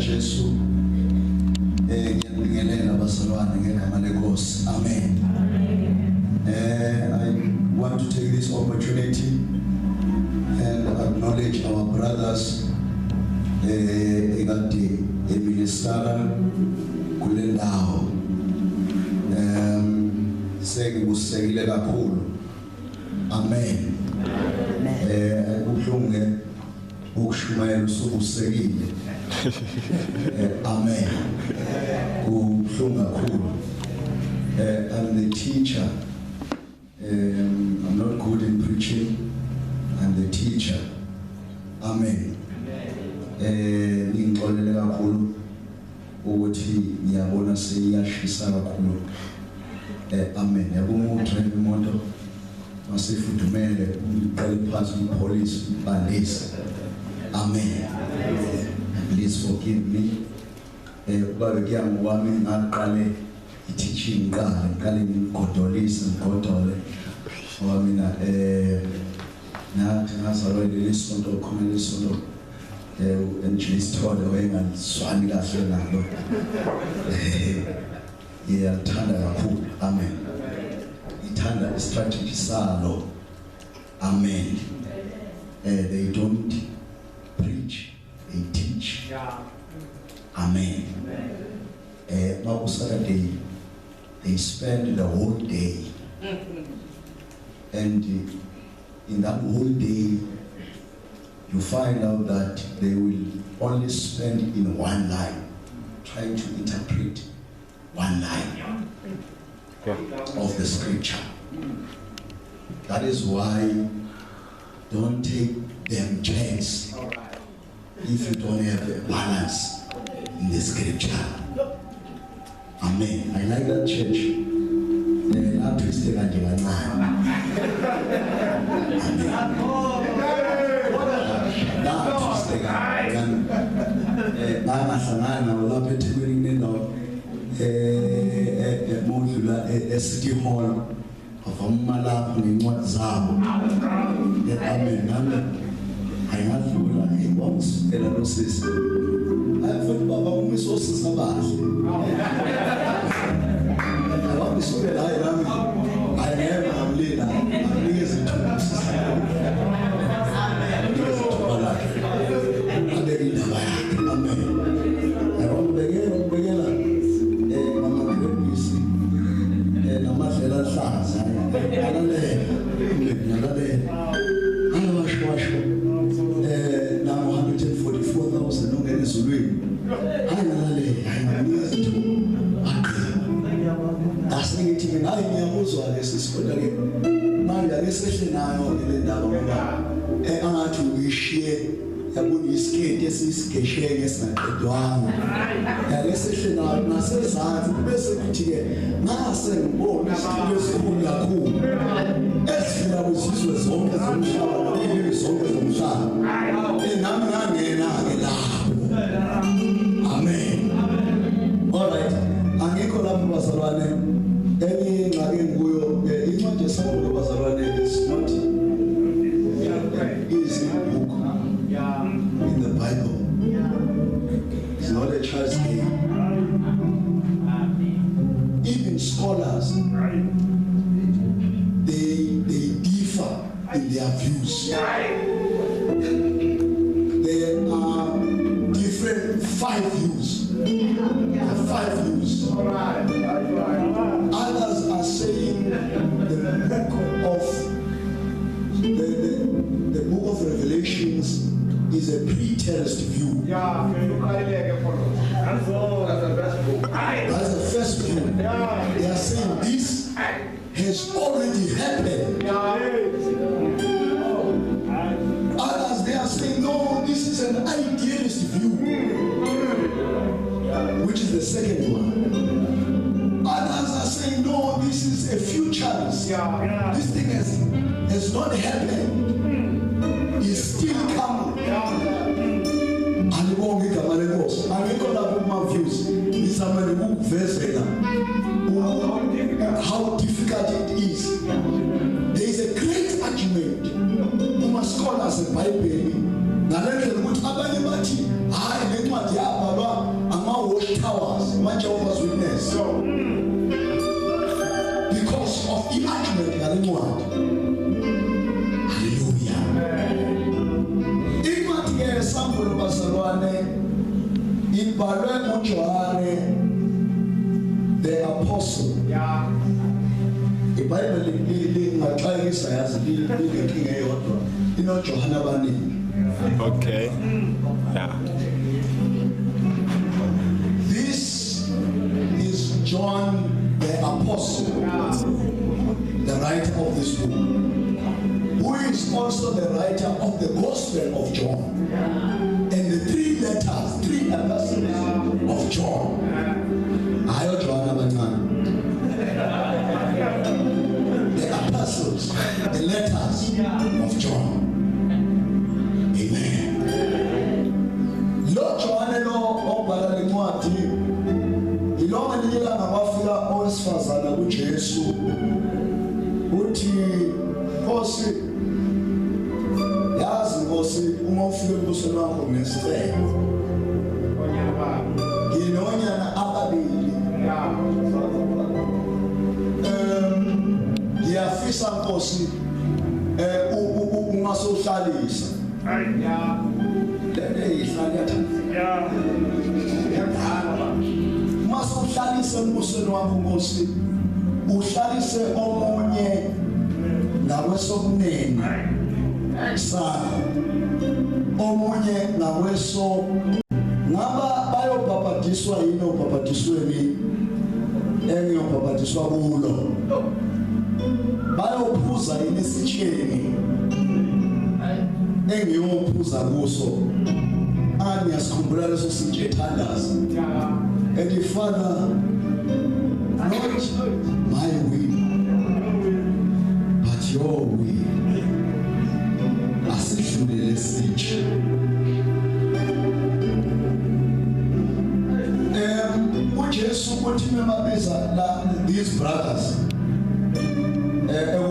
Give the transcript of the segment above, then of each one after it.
Jesu ngiyabingelela abazalwane ngegama lenkosi. Amen. I want to take this opportunity and acknowledge our brothers ekade eministara kule ndawo. Sengibusekile kakhulu. Amen. Kuhlunge ukushumayela usubusekile. Amen. Kuhlunga kakhulu. I'm the teacher. I'm not good in preaching. I'm the teacher. Amen. Ngixolele kakhulu ukuthi ngiyabona seyashisa kakhulu. Amen. Yabona uDrive imoto masifudumele uqale phansi ipolice bandisa. Amen. Please forgive me. Kuba bekuyami wami ngaqale i-teaching ngqale ngigqodolisa ngigodole ngoba mina nathi ngazalwa lesonto khona lesonto njisithole wayenganiswani kahle nalo. Ngiyalithanda kakhulu. Amen. Ithanda istrategy salo. Amen. They don't preach, they teach. Amen. Saturday, they spend the whole day, and in that whole day, you find out that they will only spend in one line, trying to interpret one line of the scripture. That is why don't take them chance if you don't have a balance in the scripture. Amen. I like that church. Not twisted and Amen. Not twisted and City Hall of Amala in what Zabo. Amen. I have to once and I says, I have Baba resources about. I want to say that I am leader. I'm listening to this. Amen. I want to begin. Now 144,000 no get is doing. I need to agree. Asking it in I am also this is for the man, especially now in the Dava. And to share. Yabuni iskate yesishare yesinaqedwanga yaleseshina nasezazi bese kuthi nase ngibona isithilo esikhulu kakhulu esifuna kuzizwe zonke zomhlaba nakwini zonke zomhlaba nami ngangena ke lapho. Amen. All right, angikho lapho bazalwane enye ingxaki enguyo incwadi yesabelo bazalwane is not easy book. In the Bible, it's not a child's game. Even scholars, they differ in their views. There are different 5 views. There are 5 views. Others are saying the book of Revelations is a preterist view. That's the first view. They are saying this has already happened. Others, they are saying no, this is an idealist view, which is the second one. Others are saying no, this is a futurist. This thing has not happened. It's still coming. Alibonge igama lenkosi. Angikho lapho kuma views. Izamele ukuvezela how difficult it is. There is a great argument. Uma scholars eBhayibheli ngalendlela ukuthi abanye bathi hayi lencwadi yababa Johane ibhalwe uJohane the apostle. iBhayibheli lingaxwayisa yazi linenkinga eyodwa inoJohane abaningi. Okay. Yeah. This is John the apostle, the writer of this book, who is also the writer of the Gospel of John and the three epistles of John. Ayo John abancane. The epistles, the letters of John. Amen. Lo John lo obhala lencwadi ilona lilela ngabafika owesifazana kuJesu uthi Nkosi yazi Nkosi uma ufika embusweni wakho ngesicelo nginonyana ababili ngiyafisa Nkosi ungasohlalisa masihlalise embusweni wakho Nkosi uhlalise omunye ngakwesokunene sana omunye ngakweso ngaba bayobhabhadiswa yini obhabhadisweni engiyobhabhadiswa kulo bayophuza yini isitsheni engiyophuza kuso angiyasikhumbula leso sitshe ethandaza ethi Father, not my will but your will. Asidlulele sitshe uJesu uthi memabiza la these brothers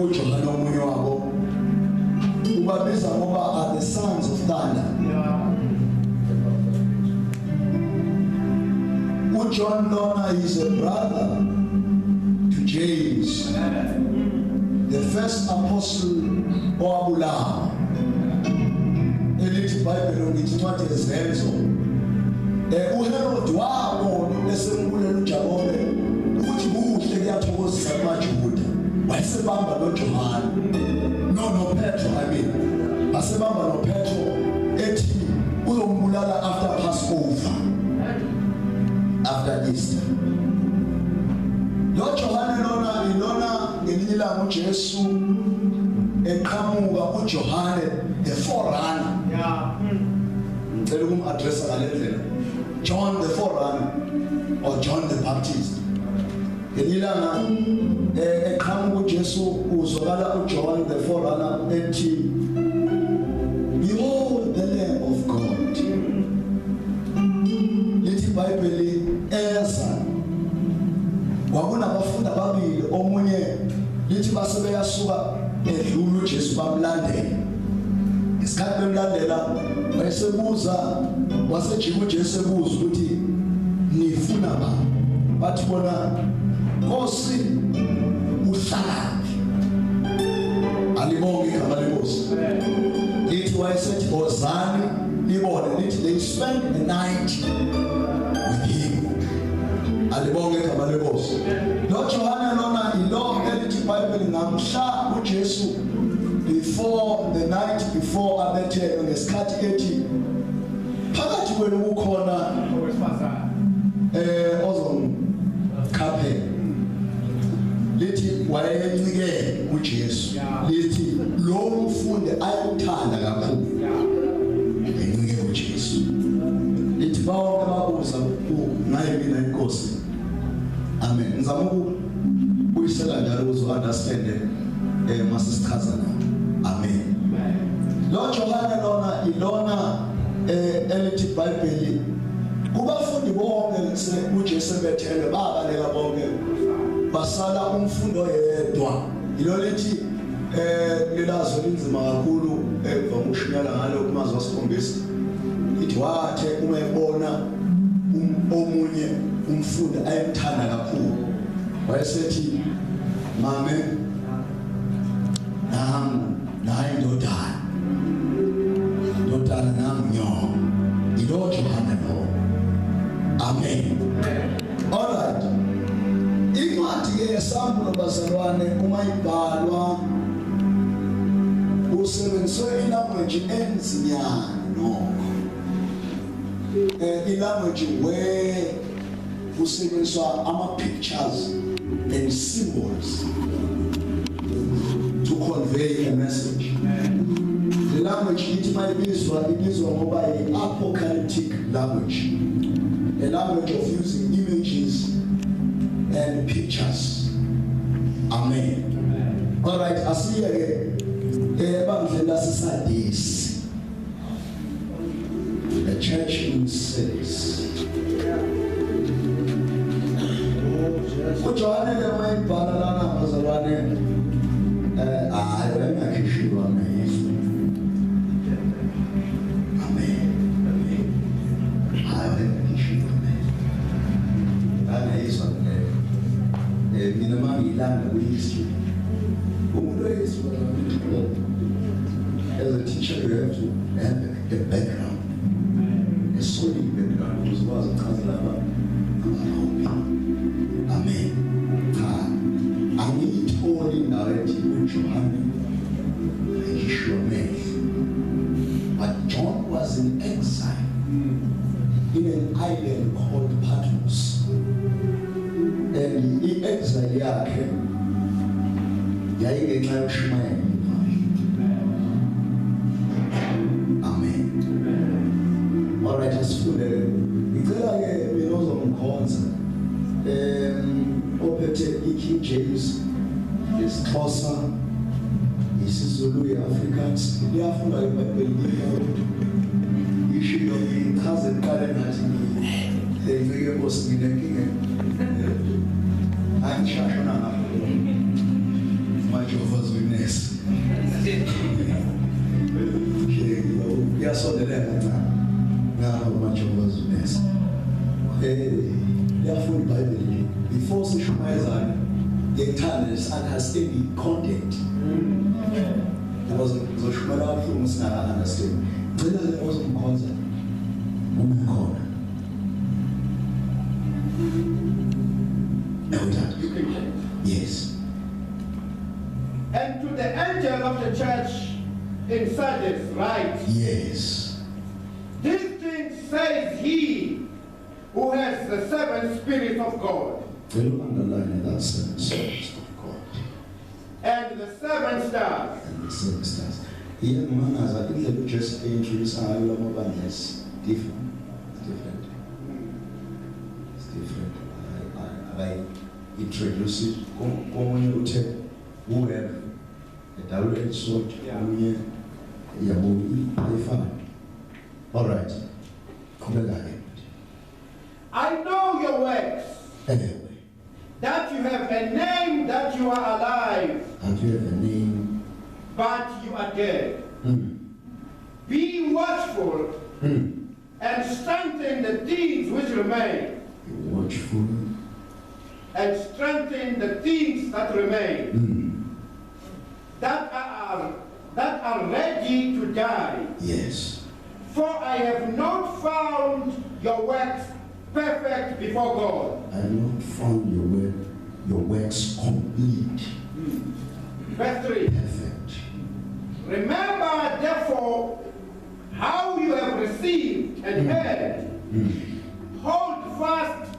uJohane omunye wabo ubabiza ngoba are the sons of thunder. John Lona is a brother to James, the first apostle owabulawa. Elithi iBhayibheli ngithi ezenzo uHerod wabona esembulela uJakobe ukuthi kuhle kuyathokozisa kumaJuda wayesebamba noJohane no Petro asebamba noPetro ethi uzombulala after Passover, after Easter. Lo Johane lona ilona ngelinye ilanga uJesu eqhamuka uJohane the forerunner. Ngicela ukum-addressa ngale ndlela. John the forerunner or John the Baptist. Ngelinye ilanga eqhamuka uJesu uzokala uJohn the forerunner ethi behold the Lamb of God. Lithi iBhayibheli eza kwakunabafundi ababili omunye lithi basebeyasuka edlula uJesu bamlandela isikhathi bemlandela wayesebuza wasejika uJesu ebuza ukuthi nifuna ba bathi bona Nkosi uhlalaphi alibonge igama lenkosi lithi wayesethi ozani libone lithi they spent the night with him. Alibonge igama lenkosi. Lo Johane lona ilo elithi iBhayibheli ngamhla uJesu before the night before abethelwe ngesikhathi ethi phakathi kwenu kukhona ozomkhaphe lithi wayencike uJesu lithi lo mfundi ayuthanda kakhulu encike uJesu lithi bonke ababuza ngaye mina inkosi. Amen. Ngizama ukuyisela njalo uzo understand masisichazana. Amen. Lo Johane lona ilona elithi iBhayibheli kubafundi bonke uJesu bethele babaleka bonke basala umfundo oyedwa ilo lithi lilazo linzima kakhulu evamushinyala ngalo kumazi wasikhombisa ithi wathe uma ebona omunye umfundi ayemthanda kakhulu wayesethi mame nayi ndodana nami nyo ilo Amen. All right. Incwadi yeSamuel bazalwane uma ibhalwa usebenziswe ilanguage enzinyana nokho. Ilanguage where usebenziswa ama-pictures and symbols to convey a message. The language ithi ibizwa ngoba yi-apocalyptic language, a language of using images and pictures. Amen. All right, asiye ke ebandleni laseSardis, the church in Sardis. Ujohane lemayibhala lana bazalwane hayi ngakhishiwa naYesu. Amen. Hayi ngakhishiwa naYesu. Mina mangilanda kwi-history. Umuntu oyesu as a teacher you have to have a background, a solid background, because was a cousin. Amen. Angiyitholi narrative uJohane ayisho man. But John was in exile in an island called Patmos. And the exile yakhe yayingenxa yokushumayela. Amen. All right, asifunde. Ngicela ke mina ozomkhonza ophethe iKing James, isiXhosa, isiZulu, iAfrikaans, liyafunda iBhayibheli ishiyo ichaze iqale ngathi ngeke bosi nginenkinga angishashona ngapho maJehovah's Witness yasondelela kancane ngapho maJehovah's Witness yafunda iBhayibheli before sishumayezana ngekuthanda understanding content. Because ngizoshumayela kabuhlungu singaka understand. Ngicela le ozomkhonza umkhona. You can check. Yes. And to the angel of the church in Sardis write, Yes. this thing says he who has the seven spirits of God Will underline that sentence of God and the seven stars. and the seven stars. Here, man, as I think the just introduce our is different. It's different. I introduce it. Come you tell who have a double-edged sword. All right. I know your works, Anyway, that you have a name, that you are alive, and you have a name. but you are dead. Be watchful and strengthen the things which remain, Watchful. and strengthen the things that remain, that are ready to die. Yes. For I have not found your works perfect before God. I have not found your works complete. Verse 3. Perfect. Remember therefore how you have received and heard. Hold fast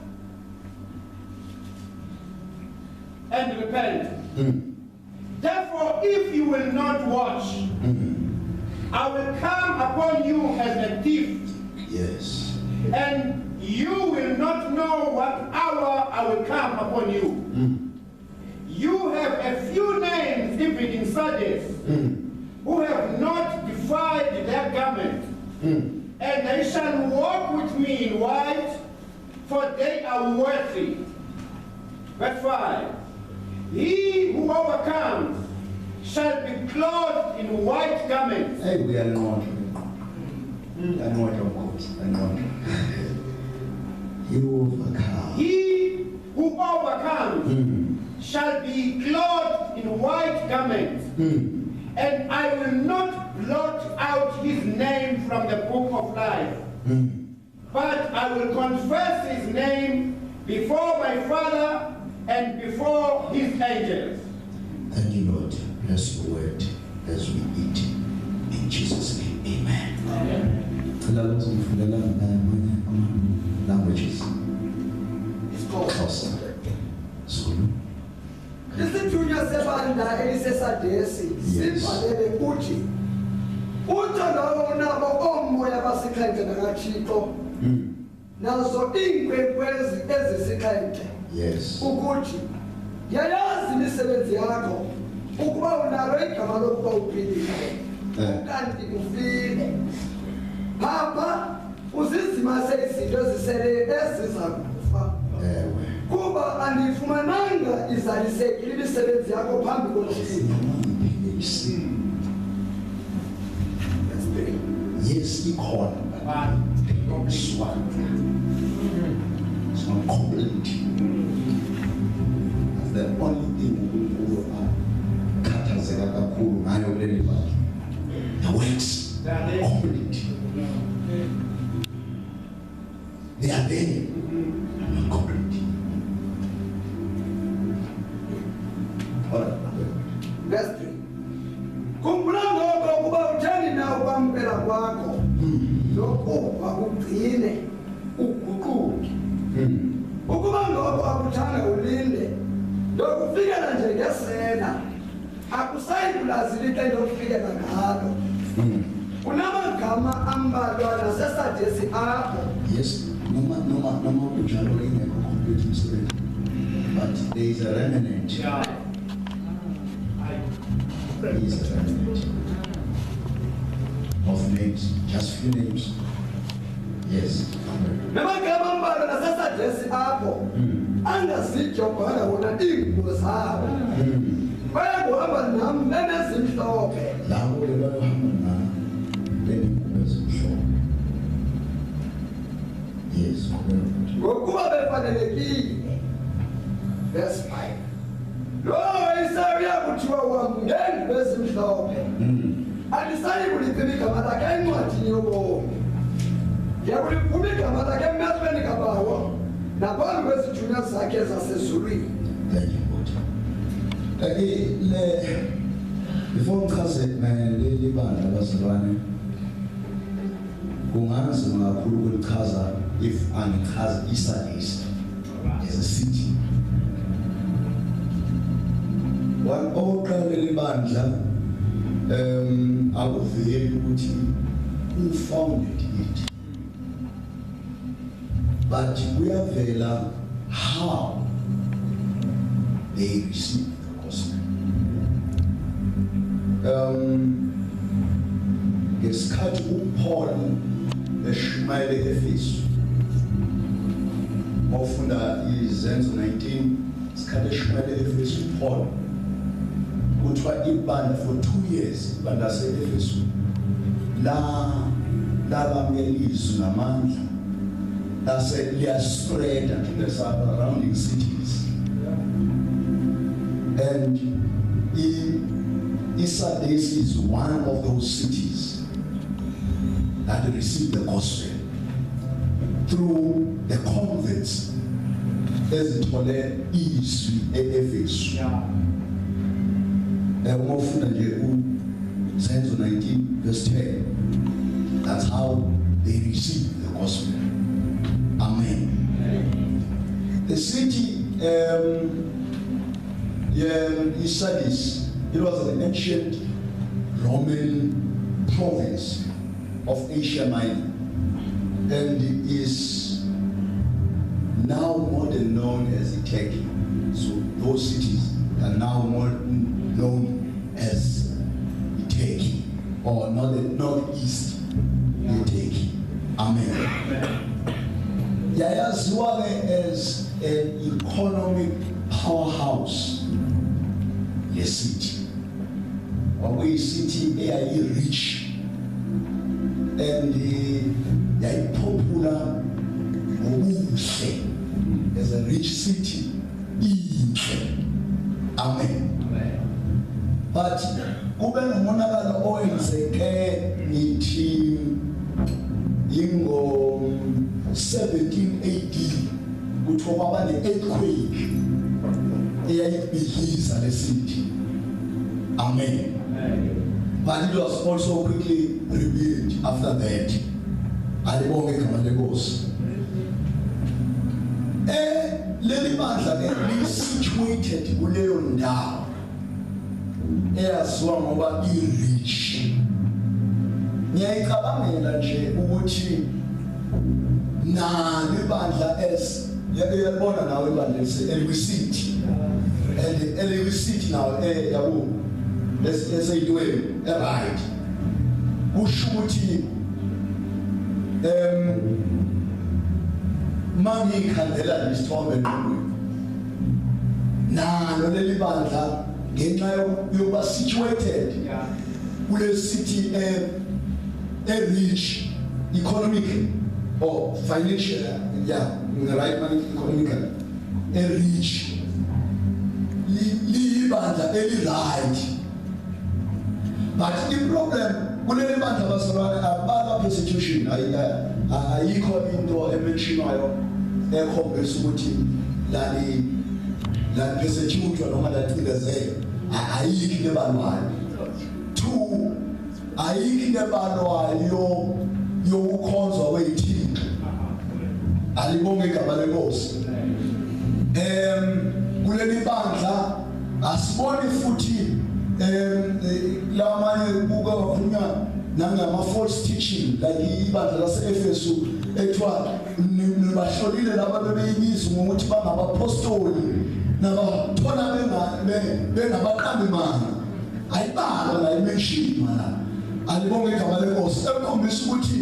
and repent. Therefore, if you will not watch, I will come upon you as a thief. Yes. And you will not know what hour I will come upon you. You have a few names even in Sardis who have not defiled their garment, and they shall walk with me in white, for they are worthy. Verse 5. He who overcomes shall be clothed in white garments. Hey, we are not. I know what of course. I know. You overcome. He who overcomes shall be clothed in white garments, and I will not blot out his name from the book of life, but I will confess his name before my Father and before his angels. Thank you, Lord. Bless your word as we eat. In Jesus' name, amen. Languages. Xhosa, Zulu. Isithunywa sebandla eliseSardisi sibhalele ukuthi uthando onabo omoya basikhenke nakaThixo nazo iinkwenkwezi ezisikhenke ukuthi yayazi imisebenzi yakho ukuba unalo igama lokuba uphilile kanti ufile papa uzizima seyizinto ezisele eziza kufa kuba andifumananga izalisekile imisebenzi yakho phambi koThixo. Yes, ikhona swag. It's not complete. That's the only thing we are khathazeka kakhulu ngayo kuleli bali. The works are complete. They are there, not complete. Verse 3. Khumbula ngoko ukuba utheni na ukwamkela kwakho lokuba ugcine uguquke ukuba ngoko akuthanga ulinde lokufikela nje ngesena akusayi kulazilike lokufikela ngalo unamagama ambalwa naseSardisi apho. Yes, noma kunjalo ingekho complete umsebenzi, but there is a remnant. There is a remnant of names, just few names. Yes. Namagama ambalwa naseSardisi apho angazijobhana wona iingubo zabo bayakuhamba nam benezimhlophe Labo bayohamba na bengubo ezimhlophe. Yes, ngokuba befanelekile. Verse 5. Lo Isaya kuthiwa wamngengu bezimhlophe alisayi kulipima igama lakhe encwadini yobomi yakuliphume igama lakhe emehlweni kabawo naphambi kwezithunywa zakhe zasezulwini. thank you, Lord. Before ngichaze leli bandla abazalwane, kunganzima kakhulu ukulichaza if angichaza iSardis as a city. Oqala leli bandla akuveli ukuthi who founded it, but kuyavela how they received the gospel. Ngesikhathi uPaul eshumayele eEfesu, ofunda izenzo 19, isikhathi eshumayele eEfesu uPaul kuthiwa ibandla for 2 years ibandla laseEfesu labamkela ilizwi ngamandla lase liyaspreada to the surrounding cities, and Sardis is one of those cities that received the gospel through the converts ezithole izwi eEfesu. Umofuna nje uZenzo 19 verse 10, that's how they received the gospel. Amen. The city Sardis, it was an ancient Roman province of Asia Minor, and it is now more than known as Turkey. So those cities are now more known as Turkey, or northeast Turkey. Amen. Yayaziwa as an economic powerhouse. The city, a city rich and popular, as a rich city. Amen. But kube nomonakalo owenzeke ngithi 17 AD kuthiwa kwaba ne-earthquake eyayibhidliza le city. Amen. But it was also quickly rebuilt after that. Alibonge igama lenkosi. Leli bandla ke li-situated kuleyo ndawo eyaziwa ngoba i-rich. Ngiyayicabangela nje ukuthi nali bandla yabona nawe ibandla lise-City. And City nawo yabo eseyidweni right. Kusho ukuthi mangikhandela isithombe nalo leli bandla ngenxa yokuba situated kule city rich economic or financial, the right money economical rich libandla right. But the problem kuleli bandla basolwane abala persecution ayikho into ementionwayo ekhombisa ukuthi lali persecute noma lacindezelwe ayikho lebalwayo. Two, ayikho lebalwayo yokukhonzwa kwethixo. Alibonge igama lenkosi. Kuleli bandla asiboni futhi lamanye buka kakhulunywa nangama false teaching like ibandla lase-Efesu ethiwa nibahlolile laba bebeyibiza ngokuthi bangabapostoli nabathola bengabaqambi mana ayibalwa la imenshini la. Alibonge igama lenkosi ekhombisa ukuthi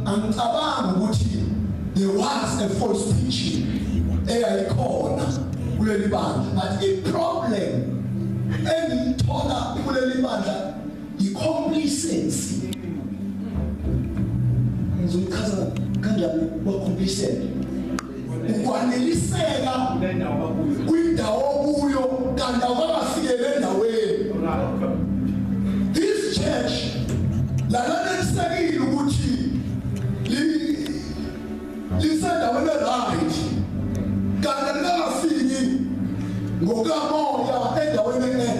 angicabanga ukuthi there was a false teaching eyayikhona kuleli bandla, but a problem engiyithola kuleli bandla i-complacency. Ngizoyichaza kanjani ba-complacent? Ukwaneliseka kwindawo kuyo kanti awakafikele endaweni. This church lanelisekile ukuthi lisendaweni right kanti lingafiki ngokamoya endaweni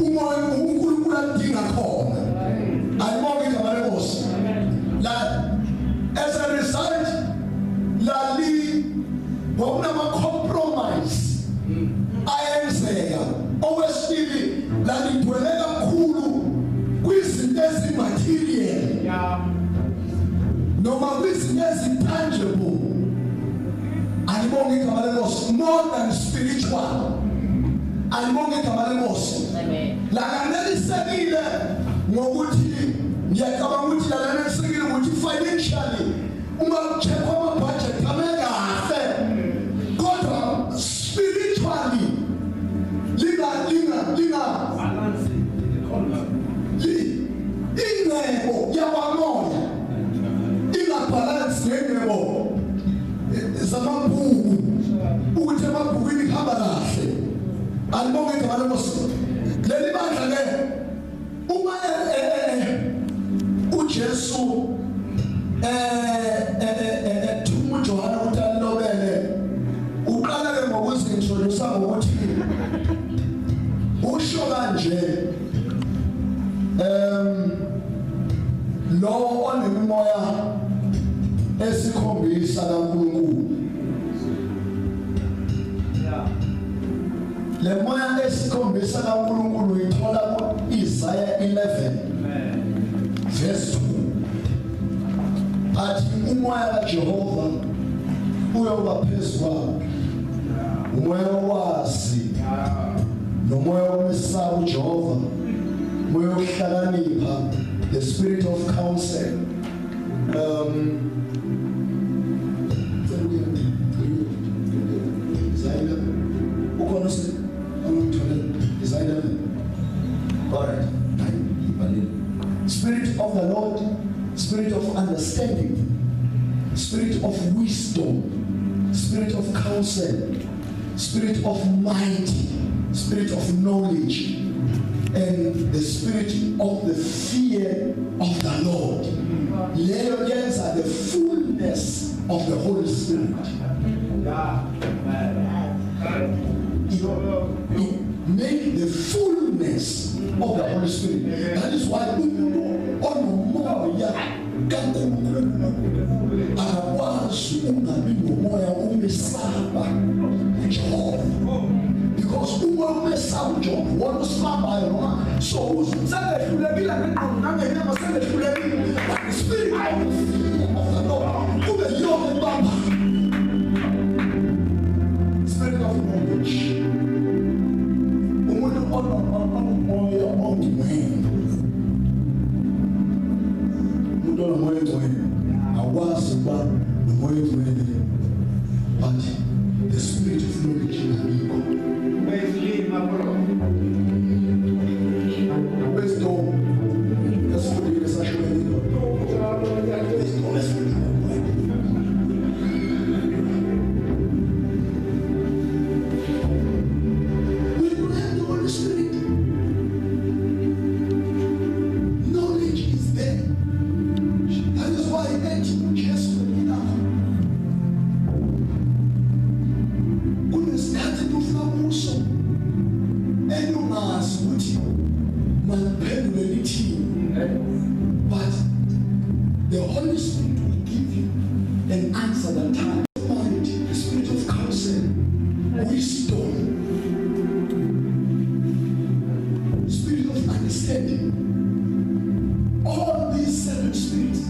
umoya uNkulunkulu adinga khona. Alibonge igama lenkosi. As a result lali compromise ayenzeka. Okwesibili lalidwele kakhulu kwizinto ezimaterial noma kwizinto ezitangible. Alibonge igama lenkosi. More than spiritual. Alibonge igama lenkosi. Lanelisekile ngokuthi ngiyacabanga ukuthi lanelisekile ukuthi financially uma kucheckwa ama-budget amekahle kodwa spiritually ingcebo yabamoya ingabhalansi ngengcebo zamabhuku ukuthi emabhukwini kuhamba kahle. Alibonge igama lenkosi. Leli bandla ke uma uJesu thuma uJohane ukuthi alobele uqala ke ngokuzintroduce ngokuthi usho kanje lo onemimoya esikhombisa kaNkulunkulu. Le moya esikhombisa kaNkulunkulu uyithola ku-Isaiah 11 verse 2. Athi umoya kaJehova uyoba phezu kwabo, umoya wazi nomoya womesaba uJehova, umoya wokuhlakanipha, the spirit of counsel. Spirit of the Lord, spirit of understanding, spirit of wisdom, spirit of counsel, spirit of might, spirit of knowledge, and the spirit of the fear of the Lord. Leyo yenza the fullness of the Holy Spirit. It made the fullness of the Holy Spirit. That is why we know on more because we will mess up job, one was slap by one. So the Spirit of the Lord, who the young Baba, Spirit of knowledge, who will on the way. We don't know where to end. I was about the way to end. But the Spirit of knowledge in me. Wisdom, that's what it is actually. Wisdom is what we don't have the Holy Spirit. Knowledge is there. That is why it ain't just enough. When started to flow also, and you must put my penalty, but the Holy Spirit will give you an answer that time. Mind, the Spirit of counsel, wisdom, Spirit of understanding. All these 7 spirits,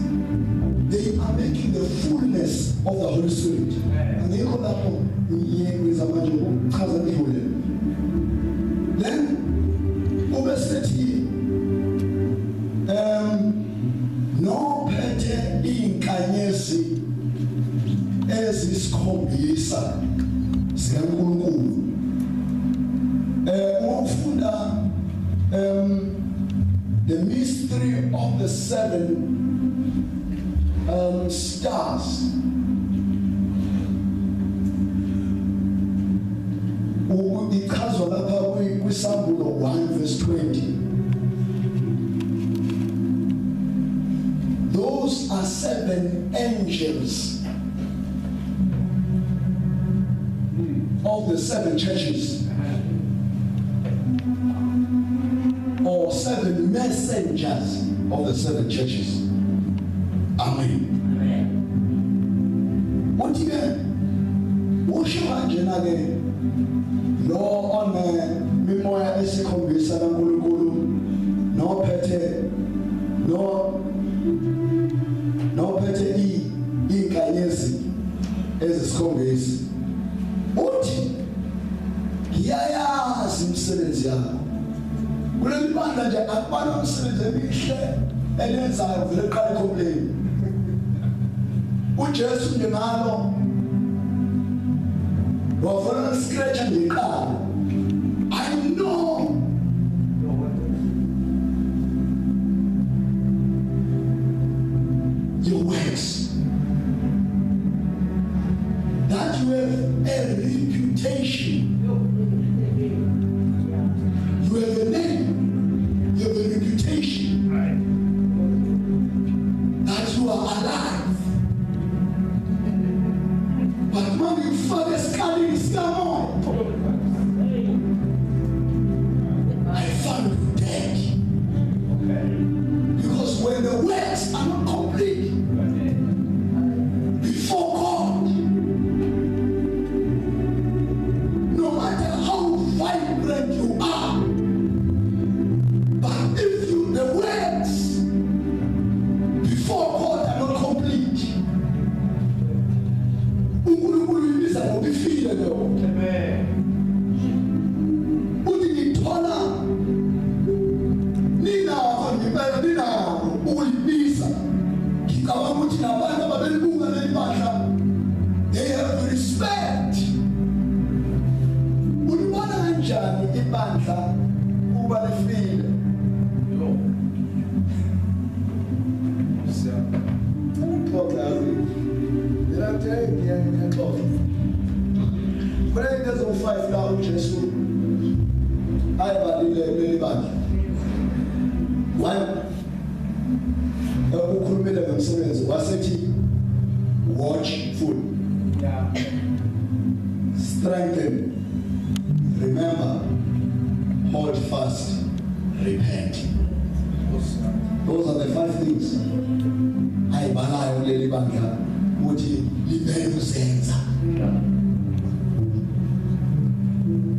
they are making the fullness of the Holy Spirit. And they call that one. Then, obesity, no better in Kanyesi as is called Isa, Ngcobo. The mystery of the 7 stars. Because of that, we sample 1 verse 20. Those are 7 angels of the 7 churches, or 7 messengers of the 7 churches. Amen. What again? What shall I do? No on memoir is a conversation, no pete, no pete in Kanyesi as a congress. What? Yaya Simsilia. Will you manage a balance and then I will complain? Which just you know. But for a scratch in the car, I know your works, that you have a reputation, you have a name, you have a reputation, that you are alive. But when you first carry this on, I found you dead. Because when the works are not complete before God, no matter how vibrant you are, but if the works before God are not complete, will be feeded. Who did it turn up? Nina, who will be they have respect. Who want to enjoy the banter over the field? Breakers of 5,000 Jesus. I have a bad. One, a book of 7 was it? watchful. Strengthen. Remember. Hold fast. Repent. Those are the 5 things. I balayo leli bandla ukuthi libele uzenza.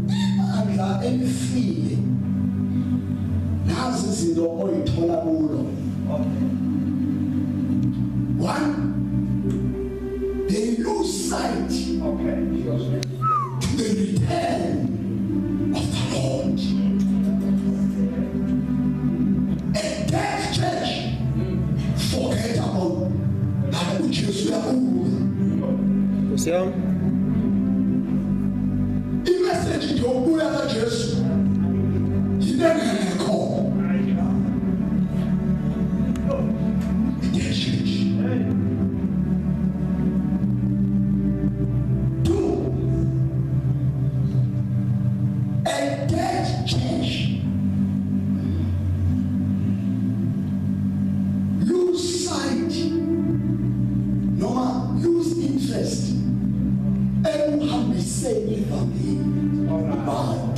Ibandla elifile. Nazi izinto oyithola kulo. 1, they lose sight to the return of the Lord. A dead church forget about that which is your own. The message to Obuya that Jesus, he didn't call. A dead church. 2, a dead church lose sight, lose interest, and have be saved from him. Bad.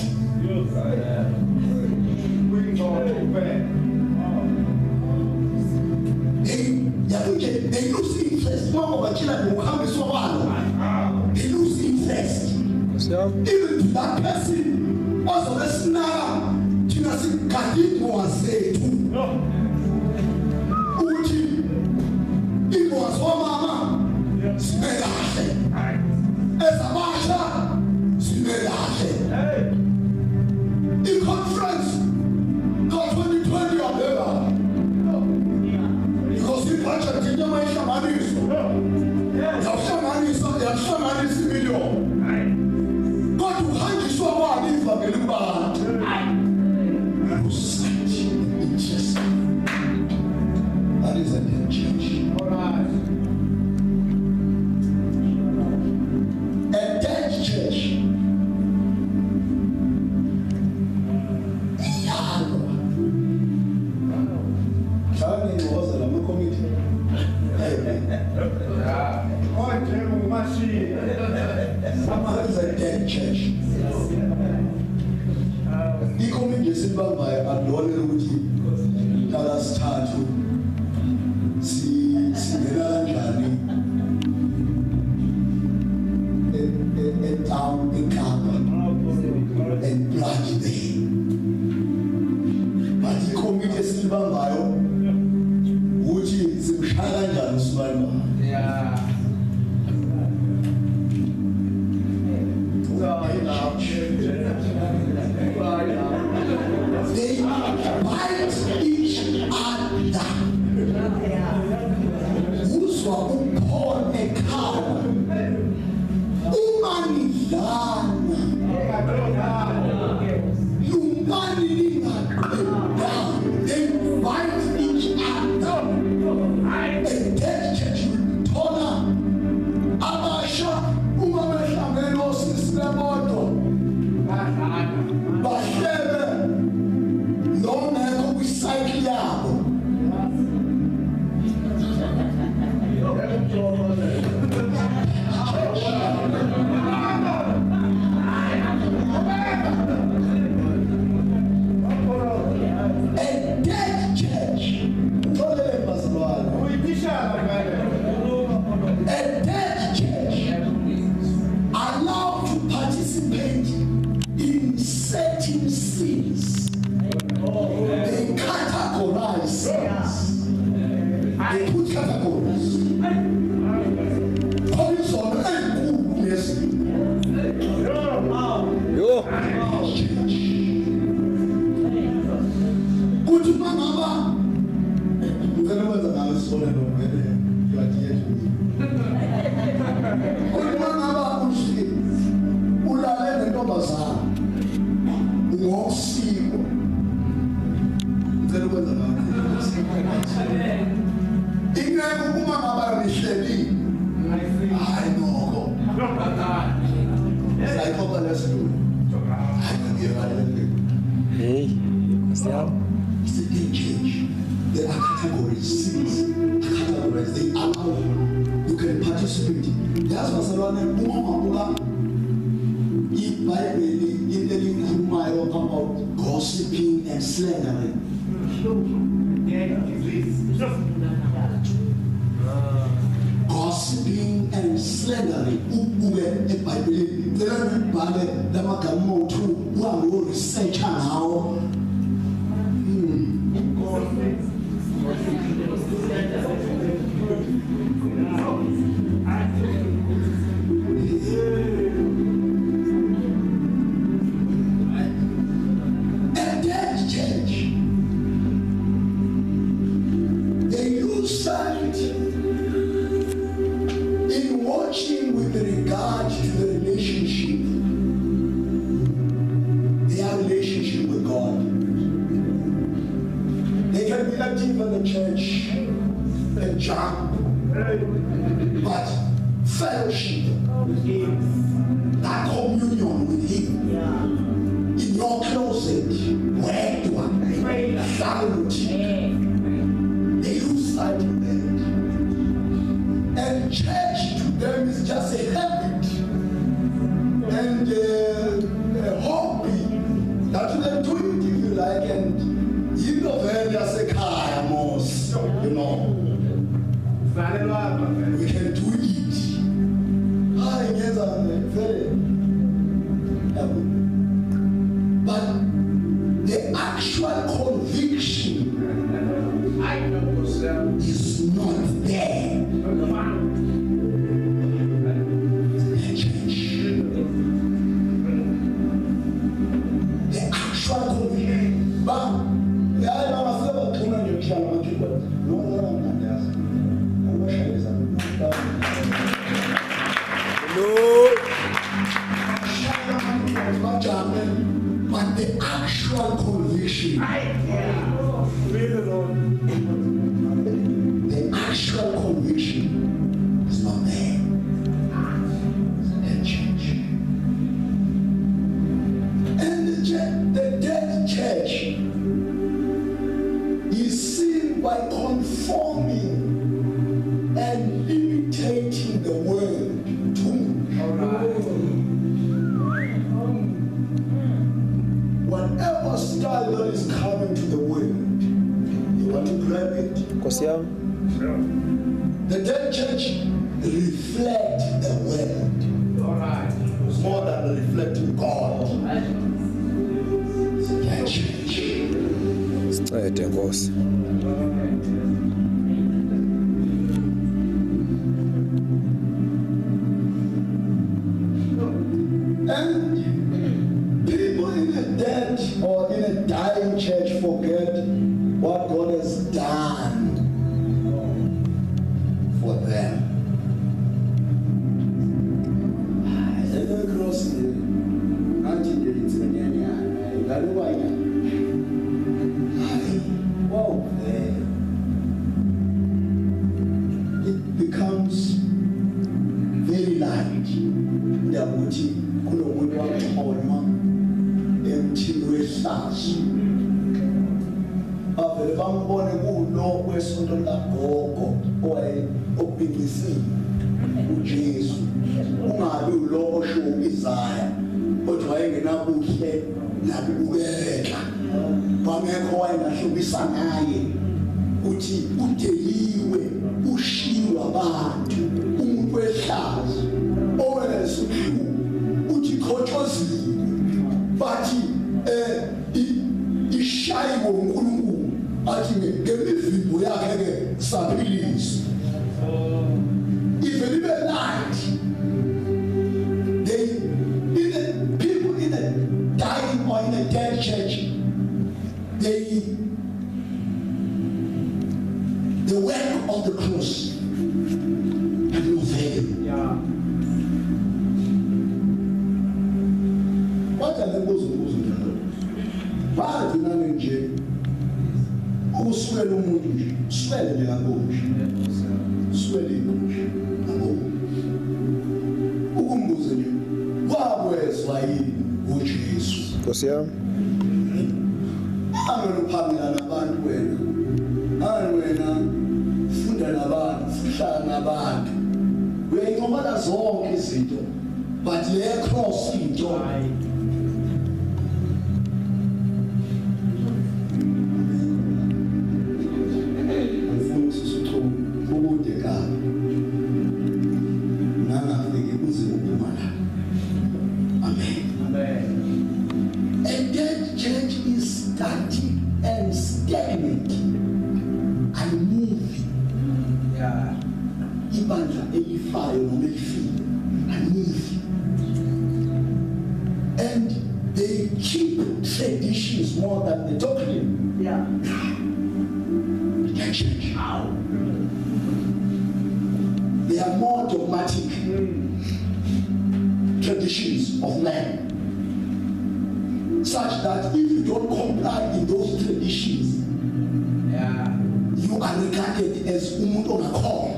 They lose interest. They lose interest. Even to that person also listen now. Jinasi kadid was there too. Uji, it was one mama. Smedashe. Esamasha. Smedashe. The conference, not 2020 or ever. Because the budget in the money is million. God will hand you so much if I can look bad. That is a dead church. A dead church. That is a dead church. Ikomiti Zimbabwe adone ukuthi kala sithathu singena kanjani town Ngcobo and branch there. But ikomiti esibambayo ukuthi simshaya kanjani usibamba. They bite each other. Uzwa upon a cow. Umanidana. Lumanidana. They bite each other. A dead church tona. Abasha umamesha menos islemoto. Bashebe. Noma kucycle yabo. A dead church. A dead church allowed to participate in certain sins. They categorize sins. They put categories. Police on yes. Good mama. Hey, what's up? It's a big change. There are categories, sins, categories. They allow you can participate. participate. Yazi bazalwane uma ubuka iBhayibheli into elikhulumayo about gossiping and slandering. Gossiping and slandering. Ubuke eBhayibhelini cela ngibhale lamagama othu uhambe research ngawo. But fellowship, that communion with Him, in your closet, where you are, they lose sight of that. And church to them is just a habit and a hobby that you can do it if you like, and you know, just a car, you know. We can do it. But the actual conviction is not there. The actual conviction. But the actual conviction, the actual conviction is not there. That church. And the dead church is seen by conforming and imitating the word too much. Whatever style that is coming to the word, you want to grab it. The dead church reflect the word. More than reflecting God. That church. And people in a dead or in a dying church forget what God has done for them. It becomes very light. Avele bambone kulo kwesonto lagogo obhekisile uJesu, ungabi ulo osho Isaya kodwa wayengenabuhle nabukeka, bangekho wayengahlobisa naye uthi udeliwe ushiwa abantu umuntu wehlazo owenza uthi khothoziwe bathi ishayiwe uNkulunkulu athi ngemivimbo yakhe ke saphilisa. Even light, people in a dying or in a dead church, the work of the cross have no value. What are the most bad nje ukuswela umuntu nje swele nje ngabonje swele nje ngabonje ukumbuze nje kwabwezwa yini uJesu Nkosi yami angenophangela nabantu wena funda nabantu hlala nabantu uyayinqobala zonke izinto but le cross into and they keep traditions more than the doctrine. Yeah. It can change. They are more dogmatic traditions of man, such that if you don't comply in those traditions, you are regarded as umuntu ongakholwa.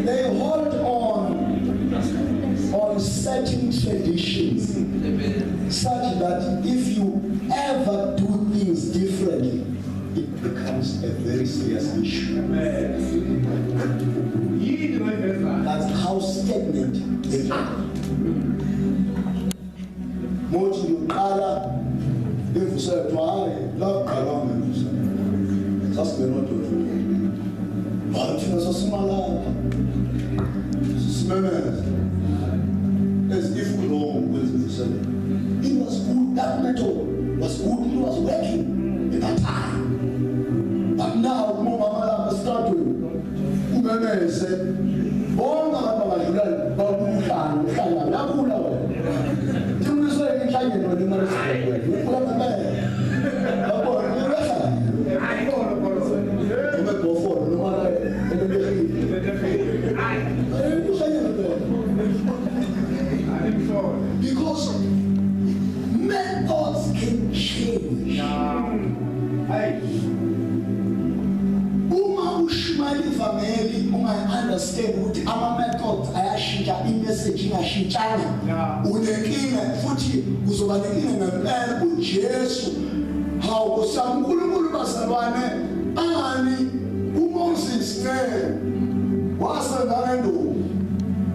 They hold on certain traditions, such that if you ever do things differently, it becomes a very serious issue. That's how stagnant they are. Most you color, if you say, love color, just we're not doing it. But you know, so small, as if we know with it was good, that method was good, it was working at that time. But now, Mama start to say, oh, because methods can change. Uma ushmali family understand ukuthi ama methods ayashintsha, i-message ingashintshana, unenkinga futhi uzoba nenkinga ngempela uJesu. Hawu usankulunkulu bazalwane ani uMoses wasengane ndobo,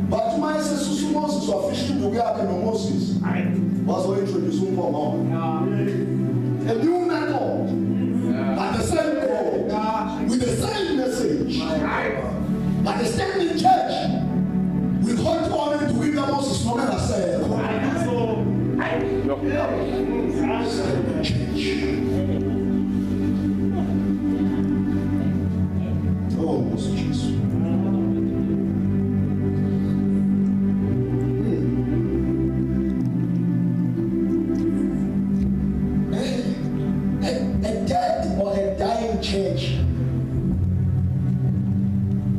but mayese uMoses wafisha induku yakhe noMoses wazointroduce uMpomo. A new method, but the same God, with the same message. But the standing church will hold on to it that Moses no matter say. Oh, Moses Jesus. A dead or a dying church,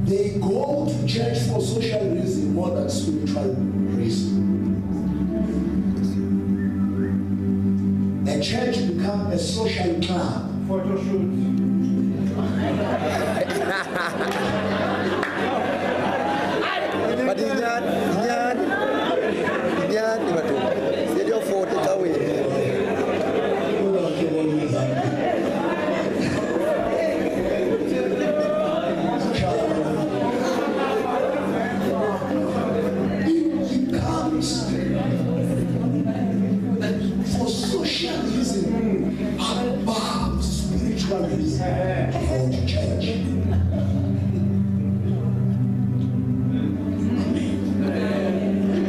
they go to church for social reason more than spiritual reason. The church become a social club. Photo shoot. But it's not your fault, it's away. For socialism above spiritualism for the church.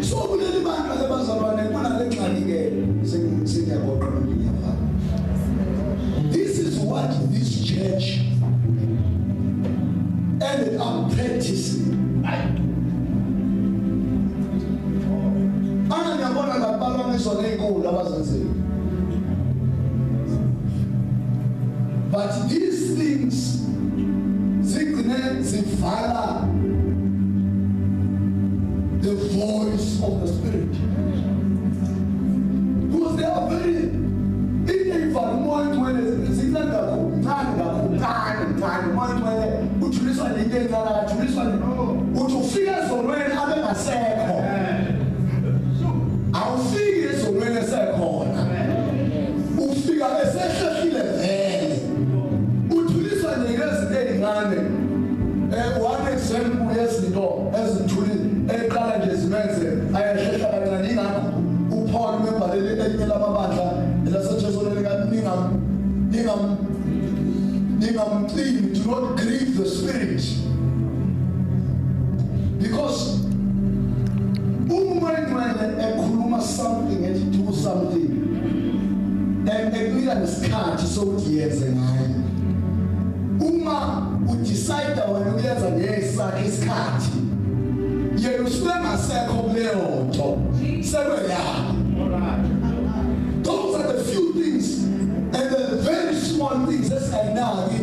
So kuleli bantu abazalwane kunalengxaki-ke singiyaqoqela. This is what this church ended up practicing. But these things zivala the voice of the Spirit, because they are very awufike ezonweni esekhona elinye lamabandla elaseJerusalem likaningamcimi, do not grieve the Spirit, because when ekhuluma something and do something ekunika nesikhathi sokuthi yenze ngayo, uma udecide wena ukuyenza ngesakhe isikhathi, yena usuke ngasekho kuleyo nto sekweyakho. Those are the few things and the very small things esingayinaki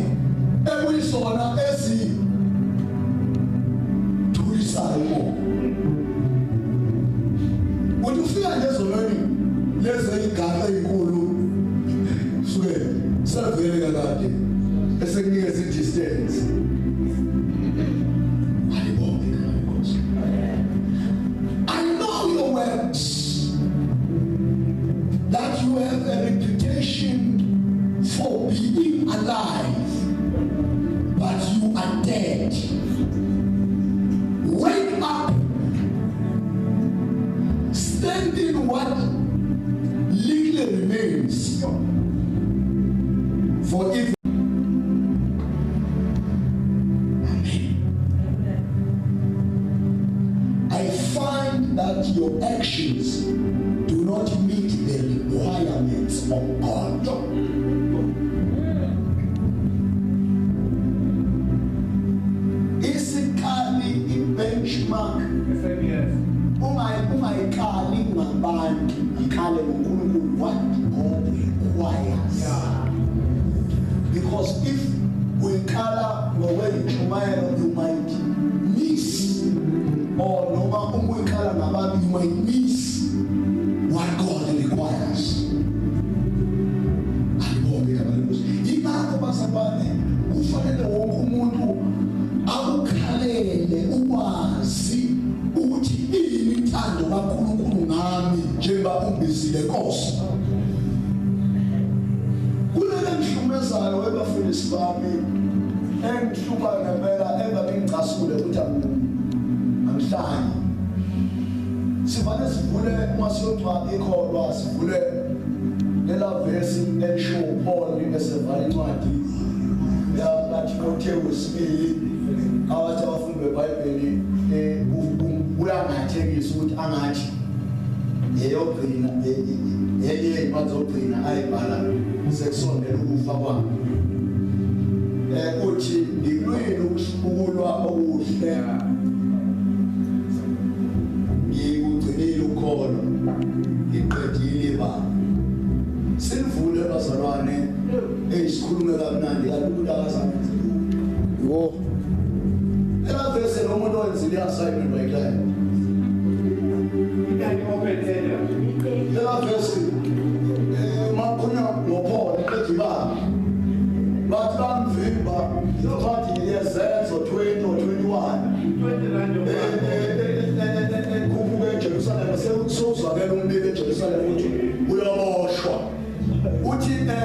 ekuyizona ezithulisayo. When you feel ngezolweni lezi igama ezinkulu suke sevele kade esekunikeza distance. I know your works, that you have a reputation for being alive, but you are dead. Wake up, stand in what legally remains, for if that your actions do not meet the requirements of God. Isikali benchmark. Uma ikali ngabantu ikale uNkulunkulu what God requires. Because if we kala ngowe you might miss, or noma umwekhala ngabantu, you might miss what God requires. Ayibonge kabalekhosi. Yingakho basabane kufanele wonke umuntu akukhalele ukwazi ukuthi yini inthando kaNkulunkulu ngami njengoba umbizile Nkosi. Kulele mhlumezayo webafundisi bami engihluba ngempela engabengicasule ukuthi amhlanje sivane sivule uma siyothiwa ikholwa sivule lela verse elisho uPaul esevala incwadi yathi Timotheo wesibili awathi abafundi beBhayibheli uyangathekisa ukuthi angathi eyogcina bazogcina ayibhala sekusondela ukufa kwami uthi ngikulwele ukulwa okuhle, ngikugcinile ukholo, ngiqedile baba. Silivule bazalwane esikhulume kamnandi kalula akazange. Yo. Ela vese lo muntu wenzile assignment bayikhaya. Ela vese makhonya ngoPaul eqedibaba. But bamvimba izothi yezenzo 20 or 21. Kubuke eJerusalem sewuzwakela umbiko eJerusalem uthi uyaboshwa. Uthi nina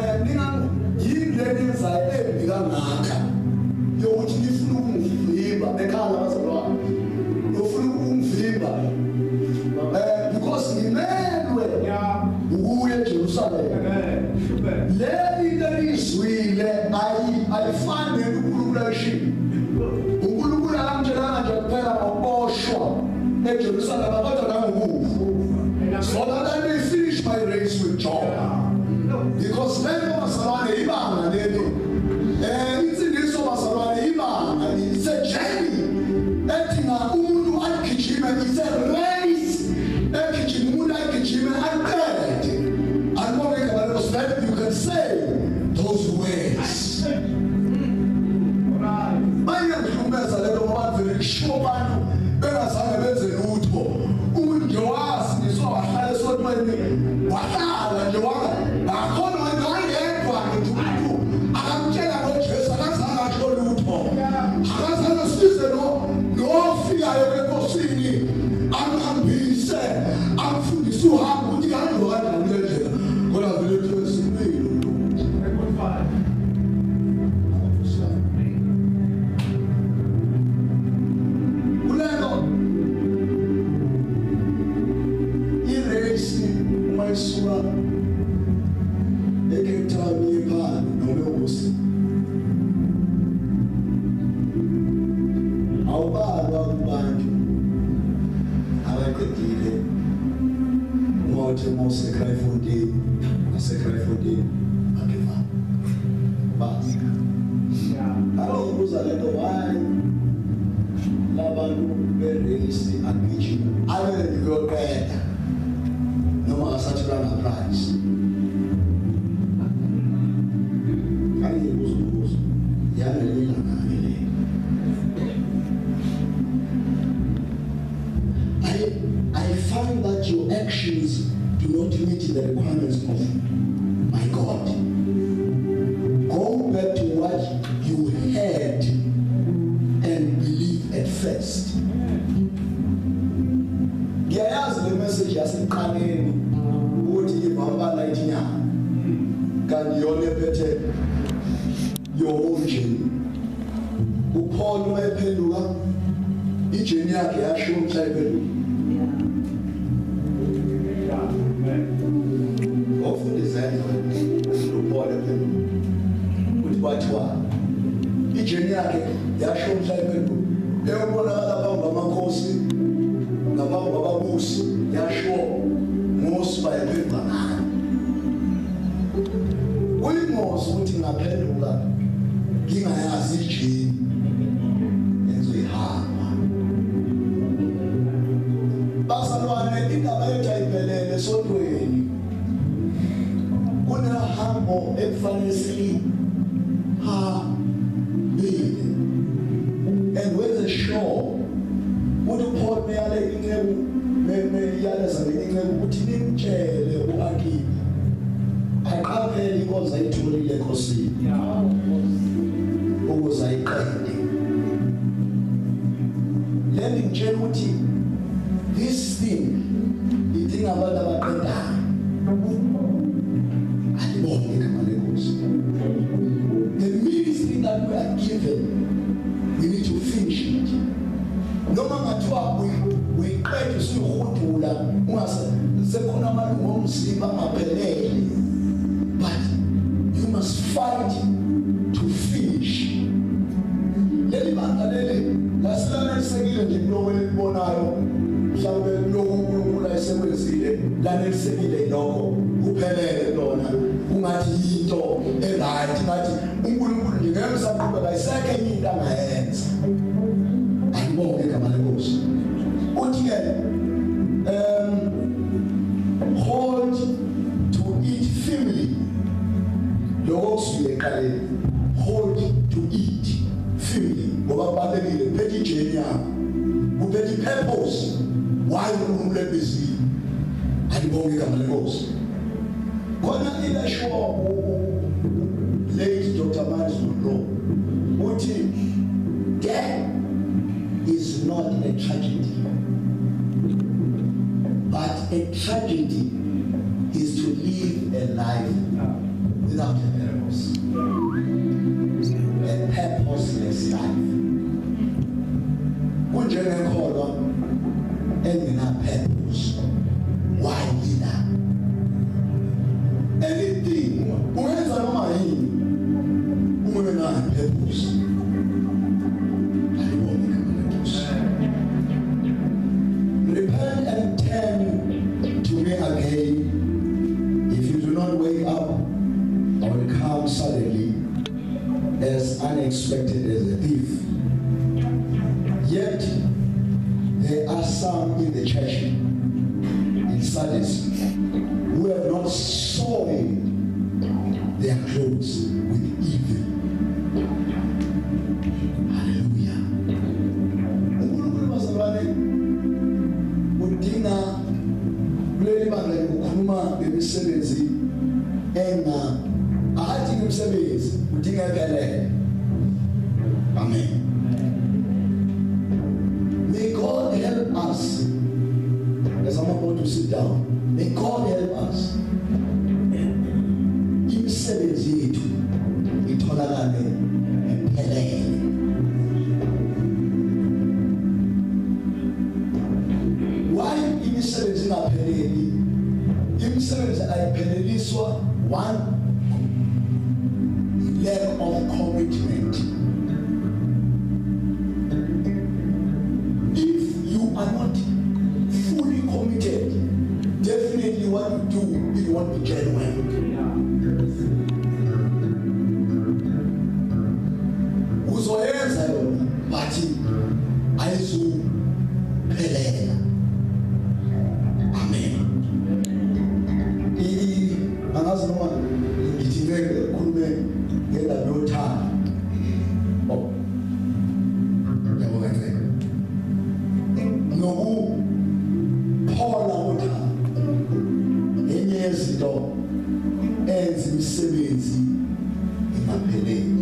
yini lenza embi kangaka yokuthi ngifuna ukungivimba ekhala bazalwane. Ufuna ukungivimba because ngimelwe ukuya eJerusalem. Leli lelizwile ayifani uNkulunkulu. uNkulunkulu akamtshelanga nje kuphela ngoboshwa eJerusalem kodwa nangokufa. So that I may finish my race with joy. Because lelo bazalwane ibanga lelo insindiso bazalwane ibanga it's a journey ethi umuntu agijime, it's a race egijima umuntu agijime aqede. Anibonge kabalekhosi that you can say those words. Bayangihlukumeza lelo ngoba vele kusho abantu bengazange benze lutho. Umuntu nje wazi ngisowahlala esotweni wahlala nje akhona ngayedwa nje umuntu akamtshela ngoJesu akazange atsho lutho. Akazange asize nofikayo enkosini amhambise amfundise uhambo ukuthi kanjani kanjani lendlela. Kodwa vele thesipilo kulelo iresi uma wayisuka eCape Town yephana noLogosi awubalwa kubantu abaqedile umothi moseCrayfontein naseCrayfontein akiva basi awubuza lento why labantu berisi agijima abe ngiyokhetha noma asathulana price kani ubuzo yanelela ngale I find that your actions do not meet the requirements of my God. Go back to what you heard and believe at first. Ngiyayazi le message yaseqaleni ukuthi ibamba la inyanga kanti yona ephethe your journey. uPaul mayephenduka ijeni yakhe yasho umhlayiphenduka ofundizeni uPaul ephenduka ukuthi bathiwa ijeni yakhe yasho umhlayiphenduka eyobonakala phambi kwamakhosi naphambi kwababusi yasho ngosi bayephenduka ngayo uyingozi ukuthi ngaphenduka ngingayazi ijeni enzoyihamba basalwane indaba yethu ayiphelele esontweni kunehambo ekufanele sihambile and wenze sure ukuthi uPaul meyale inceku meyaleza inceku ukuthi nimtshele uAkibi aqaphele inkonzo ayitholile enkosini ukuze ayiqede leli ngitshela ukuthi this thing idinga abantu abaqedayo alibonge igama lenkosi. The ministry that we are given, we need to finish it. Noma ngathiwa uyiqede usuyihudula ungase sekhona amalungu omzimba aphelele, but you must fight to finish. Leli banga leli lasilana isekile nje lokho elibonayo mhlawumbe lokho uNkulunkulu ayesekwenzile lanelisekile lokho kuphelele lona kungathi into eright ngathi uNkulunkulu nje ngemsapho kayisekho enye into angayenza. Ayibonge igama lenkosi. Uthi ke hold to eat firmly. Lokho kusuke eqaleni hold to eat firmly ngoba balekile phethe ijeni yakho uphethe purpose why uNkulunkulu ebizile. Ayibonge igama lenkosi. Khona ilasho late Dr. Miles Monroe uthi death is not a tragedy, but a tragedy is to live a life without a purpose, a purposeless life. Kunjengekholwa engina purpose, why either? Anything ungenza noma yini ungena purpose. Repent and turn to me again. If you do not wake up, I will come suddenly, as unexpected as a thief. Yet there are some in the church in Sardis who have not soiled their clothes with evil. Hallelujah. uNkulunkulu bazalwane udinga kuleli banga ukukhuluma ngemisebenzi athi ngemisebenzi udinga impelelo. Amen. May God help us. As I'm about to sit down, may God help us. Imisebenzi yethu itholakale empelele. Why imisebenzi ingapheleli? imisebenzi ayiphelelisa one lack of commitment. If you are not fully committed, definitely what you do, it won't be genuine. Uzoyenza yona, but ayizuphelela. Amen. Angazi noma ngithi ngeke khulume ngela nothando. Oh. Yabona nje. No Paul uthando. Enye yezinto enza imisebenzi ingapheleli.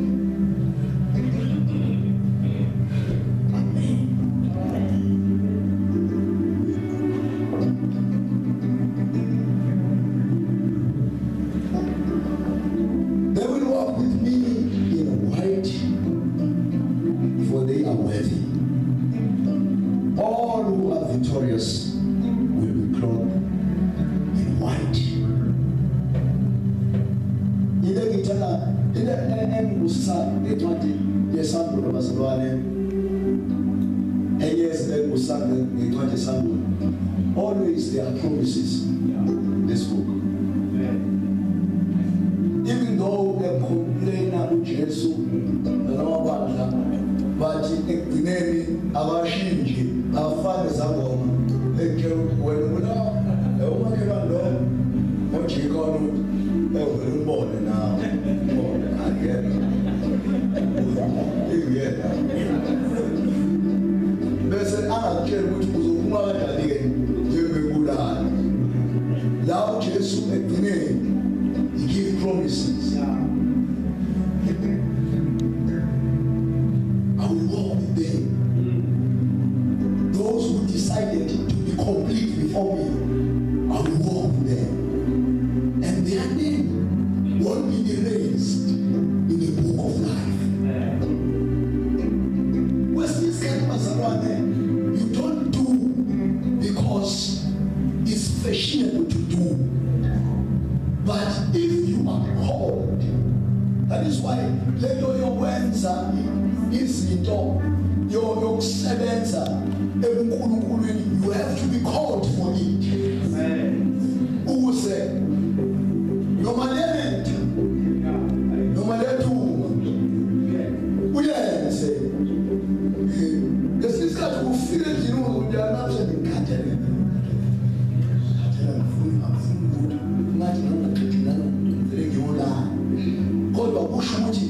Always there are promises in this book. Even though they complain about Jesus, but ekugcineni abashinji abafane zangoma ekhe wena umakhelwa lo ojikona ewubone nawe angeke ingiyena bese angakutshela ukuthi uzophuma kanjani ke njengekudala la uJesu ekugcineni he give promises. I will walk with them. Those who decided to be complete before me, I will walk with them. And their name won't be erased in the book of life. What's this kind of Mazarwane? You don't do because it's fashionable to do. But if you are called, that is why leyo wenza izinto yokusebenza ebuNkulunkulu, you have to be called for it. Ukuze noma lento noma lethuma uyenze ngesikhathi ufike endlini unamhlanje ngikhathele ngathi ngaqedilana ngiyolala kodwa kusho ukuthi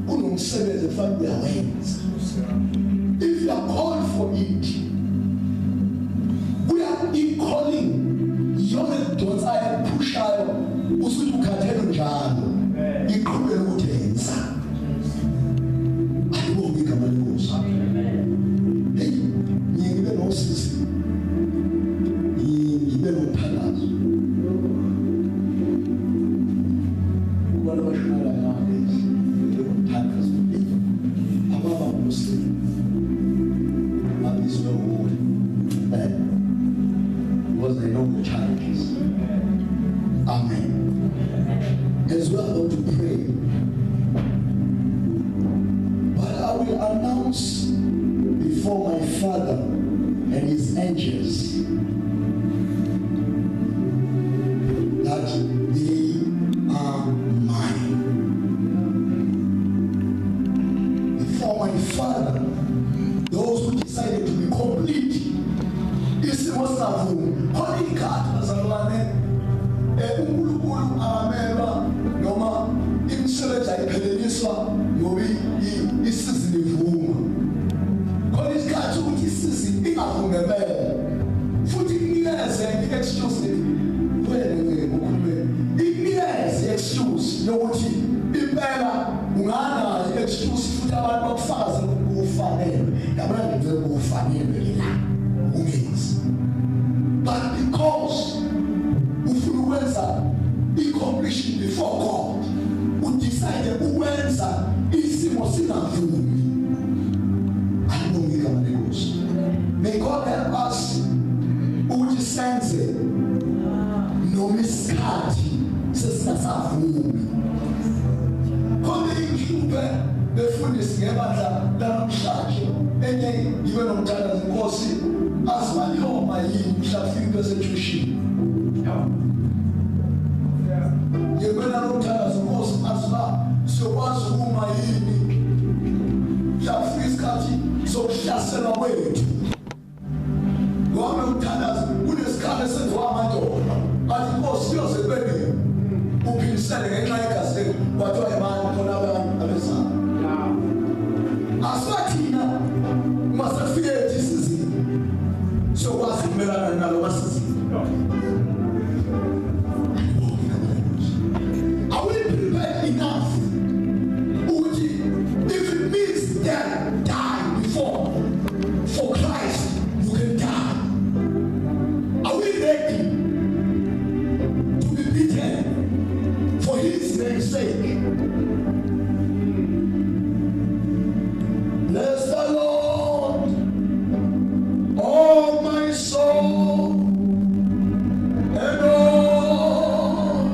kunomsebenzi efanele uyawenza. If you are called for it, we are calling yonke donsa ayapushayo usuthi ukhathele njalo iqhubeka ukuthenza ayibonge igama lenkosi. Hey, ngibe nosisi ngibe nomphakathi ubona bashona la because they know the challenges. Amen. As we are going to pray, but I will announce before my Father and his angels that they are mine. Before my Father, those who decided to be complete, isimo savu holy card bazalwane uNkulunkulu amelwa noma imisebenzi ayipheleliswa ngoba isizini ivuma khona isikhathi ukuthi isizini ingavumebele futhi inikeze i-excuse wena ukukhuluma inikeze i-excuse yokuthi impela unganayo i-excuse futhi abantu bakufakaze ukufanele yabona nje ukufanele la ungenzi. But because ufuna ukwenza i-completion before God, udecide ukwenza isimo singavumi, ayibonge igama lenkosi. May God help us ukuthi senze noma isikhathi sesingasavumi. Khona inhluphe befundisi ngebandla lanamhlanje enye ibe nomthandazo inkosi azimanyoma yini mhlafika besejushini. Yebena nomthandazo inkosi aziba siyokwazi uma yini mhlafika isikhathi sokuhlasela kwethu. Wami umthandazo kunesikhathi esenziwa amadoda athi inkosi iyoze kubeke uphilisele ngenxa yegazi lethu kwathiwa yimani khona abantu abesana. Asibathina masafike ethi isizini siyokwazi ukumelana nalo masizini. Are we prepared enough? Ukuthi if it means that die before for Christ you can die. Are we ready to be beaten for his name's sake? Bless the Lord, oh my soul, and all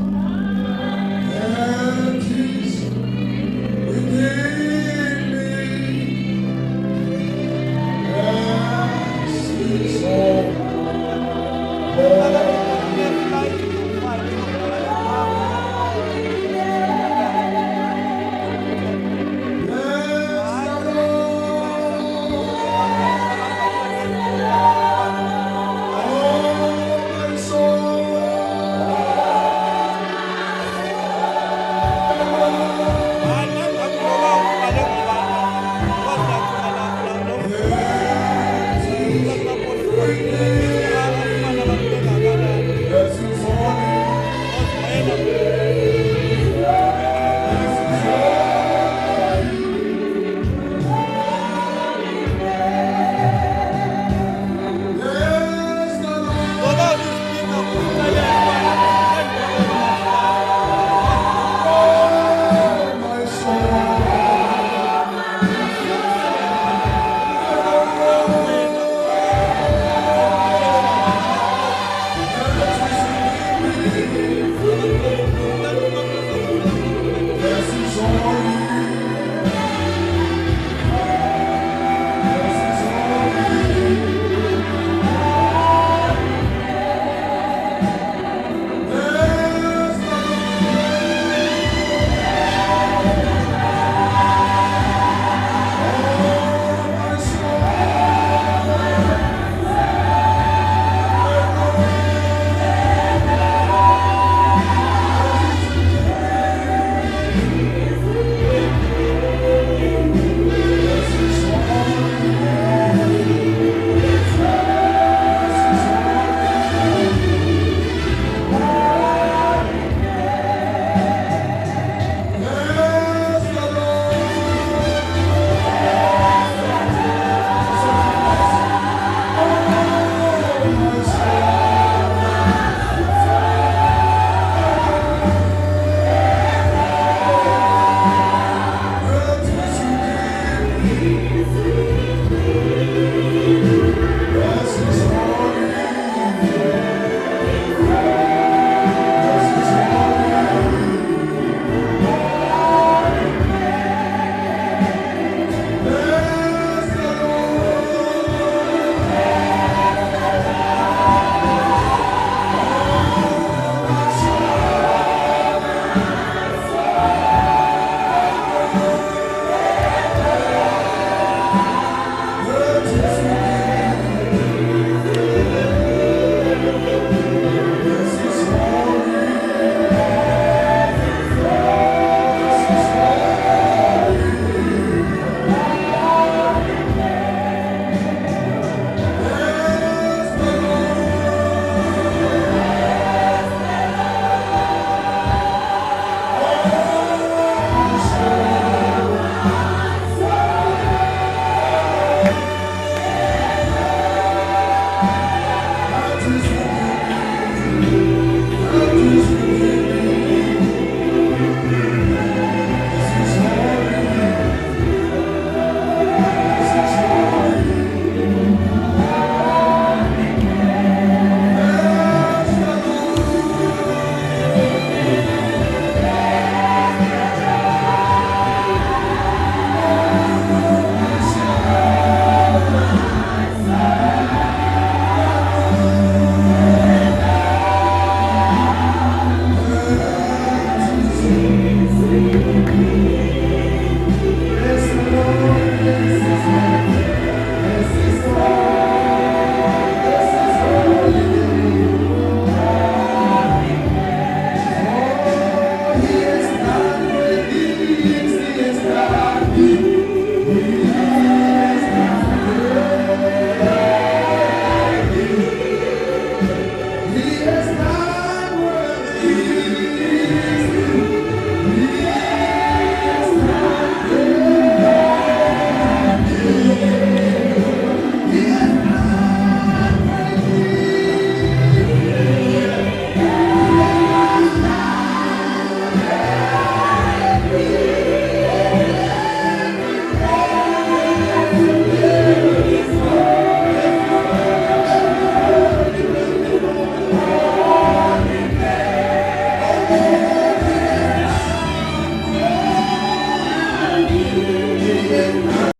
that is within me. Bless his soul. Yes,